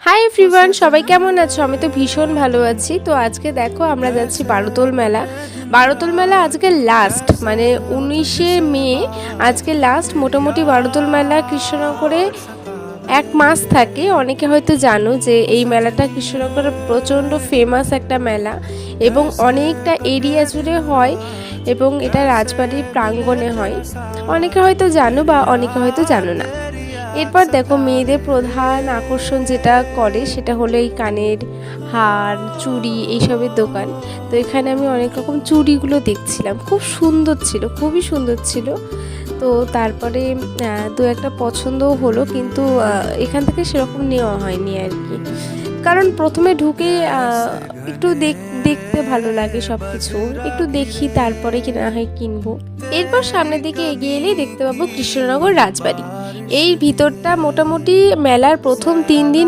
Hi everyone, সবাই কেমন আছো? আমি তো ভীষণ ভালো আছি। তো আজকে দেখো আমরা যাচ্ছি বারোতল মেলা। বারোতল মেলা আজকে লাস্ট, মানে 19শে মে আজকে লাস্ট। মোটামুটি বারোতল মেলা কৃষ্ণনগরে 1 মাস থাকে। অনেকে হয়তো জানো যে এই মেলাটা কৃষ্ণনগরে প্রচণ্ড ফেমাস একটা মেলা এবং অনেকটা এরিয়া জুড়ে হয় এবং এটা রাজবাড়ির প্রাঙ্গণে হয়। অনেকে হয়তো জানো বা অনেকে হয়তো জানো না। এরপর দেখো মেয়েদের প্রধান আকর্ষণ যেটা করে সেটা হলো এই কানের হার, চুড়ি, এইসবের দোকান। তো এখানে আমি অনেক রকম চুড়িগুলো দেখছিলাম, খুব সুন্দর ছিল, খুবই সুন্দর ছিল। তো তারপরে দু একটা পছন্দও হলো, কিন্তু এখান থেকে সেরকম নেওয়া হয়নি আর কি। কারণ প্রথমে ঢুকে একটু দেখতে ভালো লাগে, সব কিছু একটু দেখি তারপরে কি না হয় কিনবো। এরপর সামনের দিকে এগিয়ে এলেই দেখতে পাবো কৃষ্ণনগর রাজবাড়ি। এই ভিতরটা মোটামুটি মেলার প্রথম 3 দিন